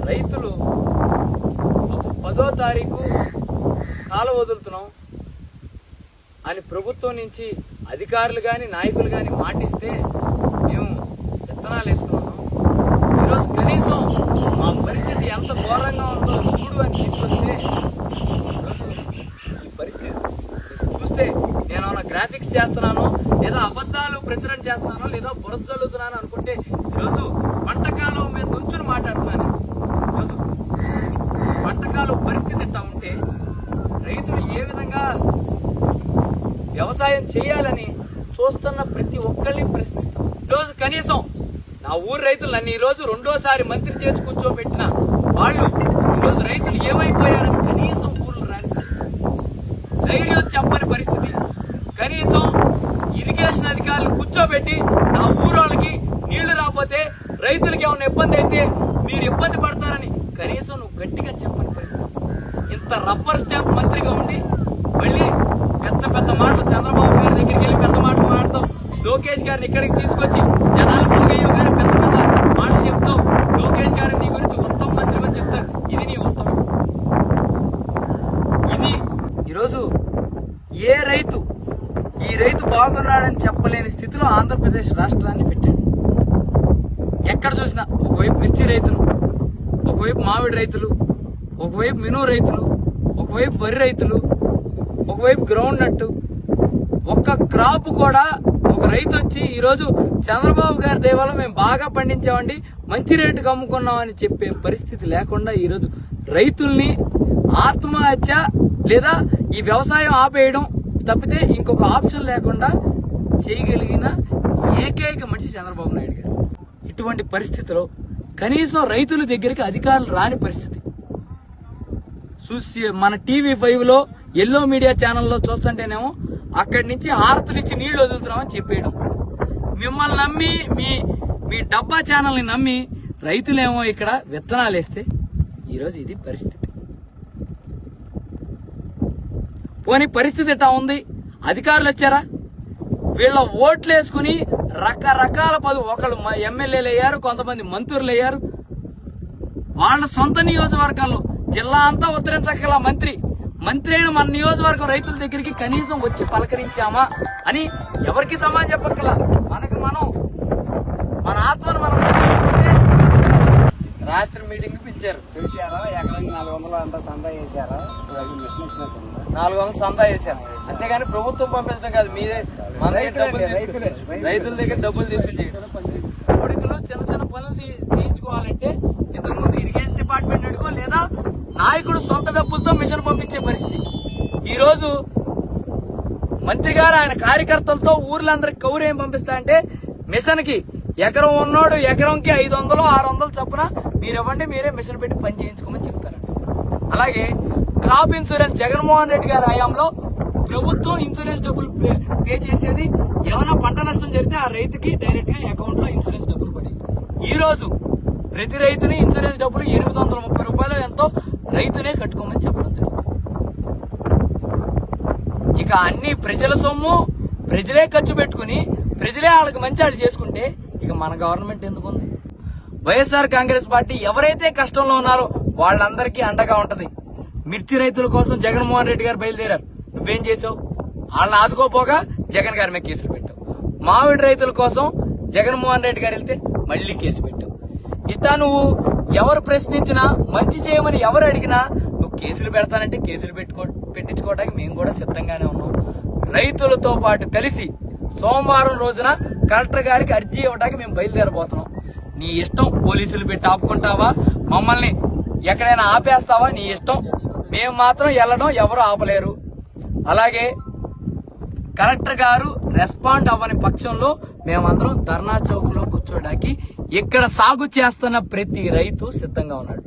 రైతులు 10వ తారీఖు కాలం వదులుతున్నాం అని ప్రభుత్వం నుంచి అధికారులు కానీ నాయకులు కానీ మాటిస్తే మేము విత్తనాలు వేసుకున్నాము. ఈరోజు కనీసం మా పరిస్థితి ఎంత ఘోరంగా ఉందో చూడు అని తీసుకొస్తే ఈ పరిస్థితి చూస్తే నేను ఏమైనా గ్రాఫిక్స్ చేస్తున్నానో లేదా అబద్ధాలు ప్రచురణ చేస్తున్నానో లేదా బురద చల్లుతున్నాను అనుకుంటే ఈరోజు వంటకాలం మీద నుంచుని మాట్లాడుతున్నాను. ఈరోజు వంటకాలం పరిస్థితి ఎట్లా ఉంటే రైతులు ఏ విధంగా వ్యవసాయం చేయాలని చూస్తున్న ప్రతి ఒక్కరిని ప్రశ్నిస్తాం. ఈరోజు కనీసం నా ఊరు రైతులు నన్ను ఈరోజు రెండోసారి మంత్రి చేసి కూర్చోబెట్టిన వాళ్ళు ఈరోజు రైతులు ఏమైపోయారని కనీసం ఊర్లు రాని పరిస్థితి, ధైర్యం చెప్పని పరిస్థితి. కనీసం ఇరిగేషన్ అధికారులు కూర్చోబెట్టి నా ఊరోళ్ళకి నీళ్లు రాకపోతే రైతులకి ఏమైనా ఇబ్బంది అయితే మీరు ఇబ్బంది పడతారని కనీసం నువ్వు గట్టిగా చెప్పని పరిస్థితి. ఇంత రబ్బర్ స్టాంప్ మంత్రిగా ఉండి మళ్ళీ పెద్ద మాటలు చంద్రబాబు గారి దగ్గరికి వెళ్ళి పెద్ద మాటలు మాడతావు, లోకేష్ గారిని ఇక్కడికి తీసుకొచ్చి జనాలు పొంగయ్యో గారి పెద్ద మాటలు చెప్తావు, లోకేష్ గారిని నీ గురించి ఉత్తమ మంత్రి అని చెప్తారు. ఇది నీ ఉత్తమం. ఇది ఈరోజు ఏ రైతు ఈ రైతు బాగున్నాడని చెప్పలేని స్థితిలో ఆంధ్రప్రదేశ్ రాష్ట్రాన్ని పెట్టాడు. ఎక్కడ చూసినా ఒకవైపు మిర్చి రైతులు, ఒకవైపు మామిడి రైతులు, ఒకవైపు మినుము రైతులు, ఒకవైపు వరి రైతులు, ఒకవైపు గ్రౌండ్ నట్టు. ఒక్క క్రాప్ కూడా ఒక రైతు వచ్చి ఈరోజు చంద్రబాబు గారి దయవల్ల మేము బాగా పండించామండి, మంచి రేటుకు అమ్ముకున్నామని చెప్పే పరిస్థితి లేకుండా ఈరోజు రైతుల్ని ఆత్మహత్య లేదా ఈ వ్యవసాయం ఆపేయడం తప్పితే ఇంకొక ఆప్షన్ లేకుండా చేయగలిగిన ఏకైక మనిషి చంద్రబాబు నాయుడు గారు. ఇటువంటి పరిస్థితిలో కనీసం రైతుల దగ్గరికి అధికారులు రాని పరిస్థితి చూసి మన టీవీ5లో ఎల్లో మీడియా ఛానల్లో చూస్తుంటేనేమో అక్కడి నుంచి హారతులు ఇచ్చి నీళ్లు వదులుతున్నామని చెప్పేయడం, మిమ్మల్ని నమ్మి మీ డబ్బా ఛానల్ని నమ్మి రైతులేమో ఇక్కడ విత్తనాలు వేస్తే ఈరోజు ఇది పరిస్థితి. పోనీ పరిస్థితి ఎట్టా ఉంది? అధికారులు వచ్చారా? వీళ్ళ ఓట్లు వేసుకుని రకరకాల ఒకళ్ళు ఎమ్మెల్యేలు అయ్యారు, కొంతమంది మంత్రులు అయ్యారు. వాళ్ళ సొంత నియోజకవర్గాల్లో జిల్లా అంతా ఉత్తరించగల మంత్రి అయిన మన నియోజకవర్గం రైతుల దగ్గరికి కనీసం వచ్చి పలకరించామా అని ఎవరికి సమాధానం చెప్పక్కల. మనకు మనం మన ఆత్మను మనం రాత్రి మీటింగ్ పిలిచారా? ఎకరానికి 400 అంతా సందా చేశారా? 400 సందా చేశారు, అంతేగాని ప్రభుత్వం పంపించడం కాదు. మీరే మన రైతుల దగ్గర డబ్బులు తీసుకొచ్చి కొడుకులు చిన్న పనులు తీయించుకోవాలంటే ఇంతకుముందు ఇరిగేషన్ డిపార్ట్మెంట్ అడుగో లేదా నాయకుడు సొంత డబ్బులతో మిషన్ పంపించే పరిస్థితి. ఈరోజు మంత్రి గారు ఆయన కార్యకర్తలతో ఊర్లందరికి కౌరు ఏం పంపిస్తా అంటే మిషన్ కి ఎకరం ఉన్నోడు ఎకరంకి 500 600 చొప్పున మీరివ్వండి, మీరే మిషన్ పెట్టి పని చేయించుకోమని చెప్తారు. అలాగే క్రాప్ ఇన్సూరెన్స్ జగన్మోహన్ రెడ్డి గారి హయాంలో ప్రభుత్వం ఇన్సూరెన్స్ డబ్బులు పే చేసేది. ఏమైనా పంట నష్టం జరిగితే ఆ రైతుకి డైరెక్ట్ గా అకౌంట్ లో ఇన్సూరెన్స్ డబ్బులు పడేది. ఈ రోజు ప్రతి రైతుని ఇన్సూరెన్స్ డబ్బులు 830 రూపాయలు ఎంతో రైతునే కట్టుకోమని చెప్పడం జరుగుతుంది. ఇక అన్ని ప్రజల సొమ్ము ప్రజలే ఖర్చు పెట్టుకుని ప్రజలే వాళ్ళకి మంచి వాళ్ళు చేసుకుంటే ఇక మన గవర్నమెంట్ ఎందుకుంది? వైఎస్ఆర్ కాంగ్రెస్ పార్టీ ఎవరైతే కష్టంలో ఉన్నారో వాళ్ళందరికీ అండగా ఉంటది. మిర్చి రైతుల కోసం జగన్మోహన్ రెడ్డి గారు బయలుదేరారు, నువ్వేం చేసావు? వాళ్ళని ఆదుకోపోగా జగన్ గారి మీద కేసులు పెట్టావు. మామిడి రైతుల కోసం జగన్మోహన్ రెడ్డి గారు వెళ్తే మళ్లీ కేసు పెట్టావు. ఇట్లా నువ్వు ఎవరు ప్రశ్నించినా మంచి చేయమని ఎవరు అడిగినా నువ్వు కేసులు పెడతానంటే కేసులు పెట్టించుకోవడానికి మేము కూడా సిద్ధంగానే ఉన్నాం. రైతులతో పాటు కలిసి సోమవారం రోజున కలెక్టర్ గారికి అర్జీ ఇవ్వడానికి మేము బయలుదేరబోతున్నాం. నీ ఇష్టం, పోలీసులు పెట్టి ఆపుకుంటావా, మమ్మల్ని ఎక్కడైనా ఆపేస్తావా, నీ ఇష్టం. మేము మాత్రం వెళ్ళడం ఎవరు ఆపలేరు. అలాగే కలెక్టర్ గారు రెస్పాండ్ అవ్వని పక్షంలో మేమందరం ధర్నా చౌక్ లో కూర్చోడానికి ఇక్కడ సాగు చేస్తున్న ప్రతి రైతు సిద్ధంగా ఉన్నాడు.